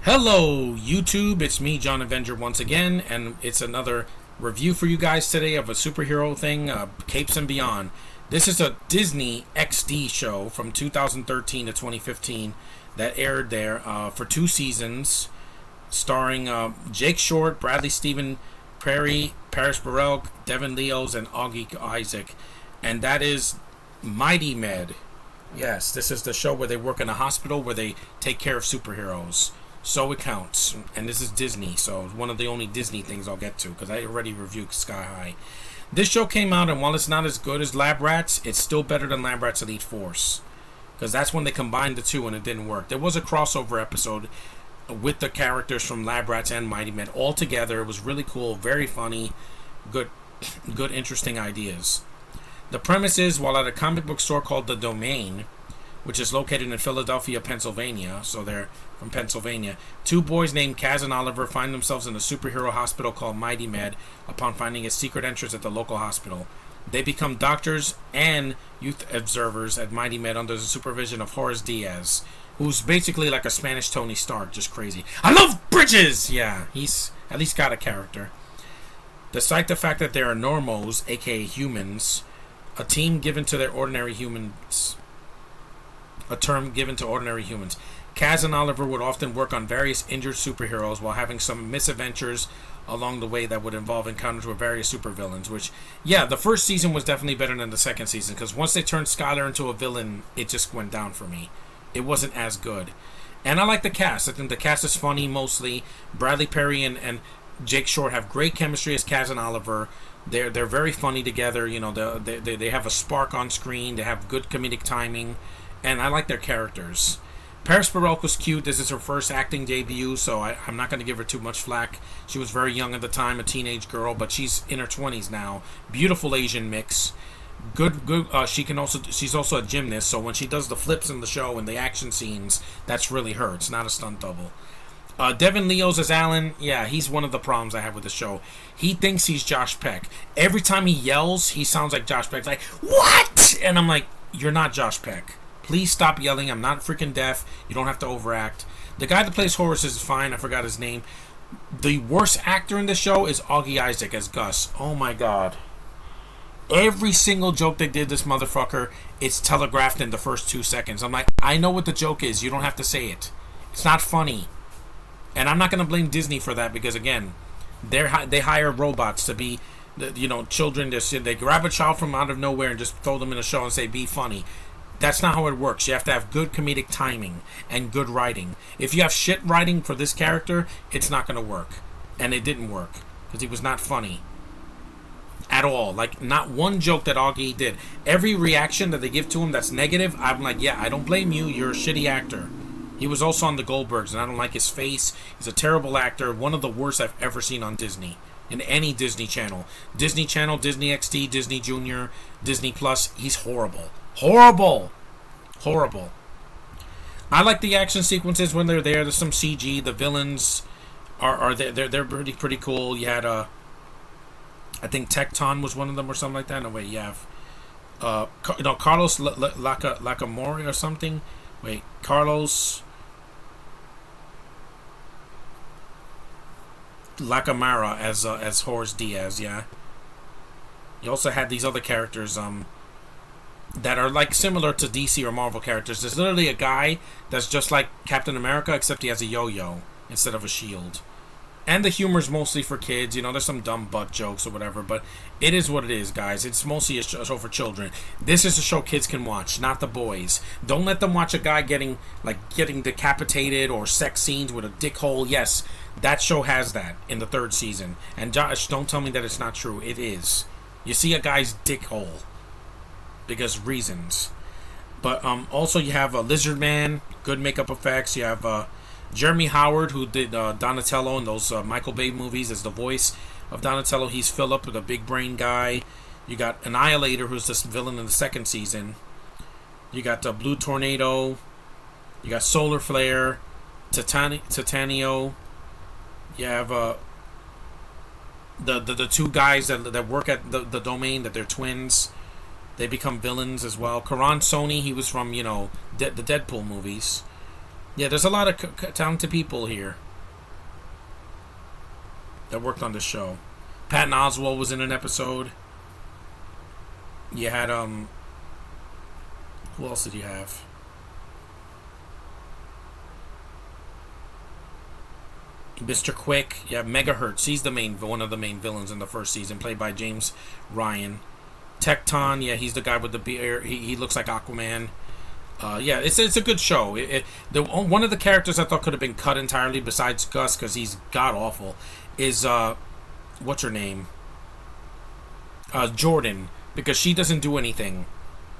Hello, YouTube. It's me, John Avenger, once again, and it's another review for you guys today of a superhero thing, Capes and Beyond. This is a Disney XD show from 2013 to 2015 that aired there for 2 seasons, starring Jake Short, Bradley Stephen Perry, Paris Burrell, Devin Leos, and Augie Isaac. And that is Mighty Med. Yes, this is the show where they work in a hospital where they take care of superheroes. So it counts. And this is Disney, so it's one of the only Disney things I'll get to, because I already reviewed Sky High. This show came out, and while it's not as good as Lab Rats, it's still better than Lab Rats Elite Force, because that's when they combined the two and it didn't work. There was a crossover episode with the characters from Lab Rats and Mighty Men all together. It was really cool, very funny, good interesting ideas. The premise is, while at a comic book store called The Domain, which is located in Philadelphia, Pennsylvania, so they're from Pennsylvania, 2 boys named Kaz and Oliver find themselves in a superhero hospital called Mighty Med upon finding a secret entrance at the local hospital. They become doctors and youth observers at Mighty Med under the supervision of Horace Diaz, who's basically like a Spanish Tony Stark, just crazy. I love bridges! Yeah, he's at least got a character. Despite the fact that they are normos, aka humans, a term given to ordinary humans. Kaz and Oliver would often work on various injured superheroes while having some misadventures along the way that would involve encounters with various supervillains, which, yeah, the first season was definitely better than the second season, because once they turned Skylar into a villain, it just went down for me. It wasn't as good. And I like the cast. I think the cast is funny, mostly. Bradley Perry and Jake Short have great chemistry as Kaz and Oliver. They're very funny together. You know, they have a spark on screen. They have good comedic timing. And I like their characters. Paris Burrell was cute. This is her first acting debut, so I'm not going to give her too much flack. She was very young at the time, a teenage girl, but she's in her 20s now. Beautiful Asian mix. Good. She's also a gymnast, so when she does the flips in the show and the action scenes, that's really her. It's not a stunt double. Devin Leos as Alan. Yeah, he's one of the problems I have with the show. He thinks he's Josh Peck. Every time he yells, he sounds like Josh Peck. Like, what? And I'm like, you're not Josh Peck. Please stop yelling. I'm not freaking deaf. You don't have to overact. The guy that plays Horace is fine. I forgot his name. The worst actor in the show is Augie Isaac as Gus. Oh my god. Every single joke they did this motherfucker, it's telegraphed in the first 2 seconds. I'm like, I know what the joke is. You don't have to say it. It's not funny. And I'm not going to blame Disney for that, because again, they hire robots to be, children. They grab a child from out of nowhere and just throw them in a show and say, be funny. That's not how it works. You have to have good comedic timing and good writing. If you have shit writing for this character, it's not going to work. And it didn't work, because he was not funny at all. Like, not one joke that Augie did. Every reaction that they give to him that's negative, I'm like, yeah, I don't blame you. You're a shitty actor. He was also on the Goldbergs, and I don't like his face. He's a terrible actor. One of the worst I've ever seen on Disney. In any Disney Channel. Disney Channel, Disney XD, Disney Junior, Disney Plus. He's horrible. Horrible. I like the action sequences when they're there. There's some CG. The villains are they're pretty cool. You had I think Tecton was one of them or something like that. No, wait, you have Carlos Lacamore or something. Wait, Carlos Lacamara as Horace Diaz. Yeah. You also had these other characters that are like similar to DC or Marvel characters. There's literally a guy that's just like Captain America, except he has a yo-yo instead of a shield. And the humor's mostly for kids. There's some dumb butt jokes or whatever, but it is what it is, guys. It's mostly a show for children. This is a show kids can watch, not the boys. Don't let them watch a guy getting decapitated or sex scenes with a dick hole. Yes, that show has that in the 3rd season. And Josh, don't tell me that it's not true. It is. You see a guy's dick hole. Because reasons. But also you have Lizard Man, good makeup effects. You have Jeremy Howard, who did Donatello in those Michael Bay movies as the voice of Donatello. He's Philip, the big brain guy. You got Annihilator, who's this villain in the 2nd season. You got Blue Tornado. You got Solar Flare, Titanio. You have the 2 guys that work at the Domain, that they're twins. They become villains as well. Karan Soni, he was from, the Deadpool movies. Yeah, there's a lot of talented people here that worked on the show. Patton Oswalt was in an episode. You had who else did you have? Mr. Quick. You have Megahertz. He's the one of the main villains in the first season, played by James Ryan. Tecton. Yeah, he's the guy with the beard. He looks like Aquaman. Yeah, it's a good show. One of the characters I thought could have been cut entirely, besides Gus, because he's god awful, is what's her name? Jordan, because she doesn't do anything.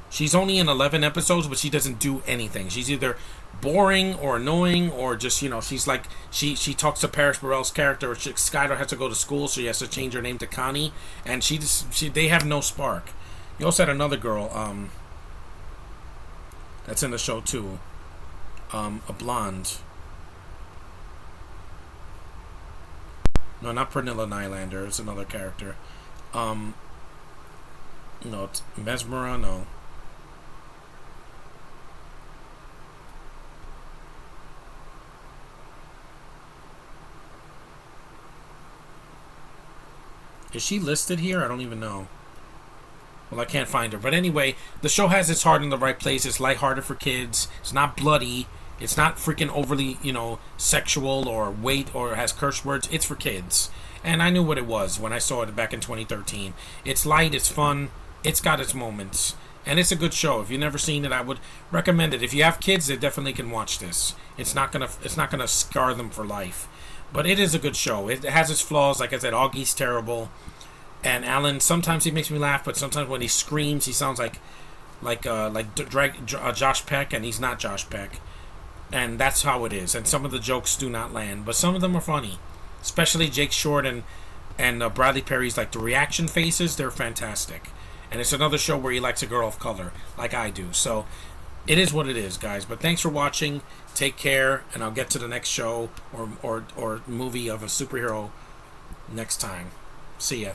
She's only in 11 episodes, but she doesn't do anything. She's either boring or annoying, or just, she's like, she talks to Paris Burrell's character. Skylar has to go to school, so she has to change her name to Connie, and they have no spark. You also had another girl, that's in the show too, a blonde. No, not Pernilla Nylander. It's another character. No, it's Mesmera. No. Is she listed here? I don't even know. Well, I can't find her. But anyway, the show has its heart in the right place. It's lighthearted for kids. It's not bloody. It's not freaking overly, sexual or or has curse words. It's for kids. And I knew what it was when I saw it back in 2013. It's light. It's fun. It's got its moments. And it's a good show. If you've never seen it, I would recommend it. If you have kids, they definitely can watch this. It's not gonna scar them for life. But it is a good show. It has its flaws. Like I said, Augie's terrible. And Alan, sometimes he makes me laugh, but sometimes when he screams, he sounds like Josh Peck, and he's not Josh Peck. And that's how it is. And some of the jokes do not land, but some of them are funny. Especially Jake Short and Bradley Perry's, like, the reaction faces, they're fantastic. And it's another show where he likes a girl of color, like I do. So it is what it is, guys. But thanks for watching. Take care, and I'll get to the next show or movie of a superhero next time. See ya.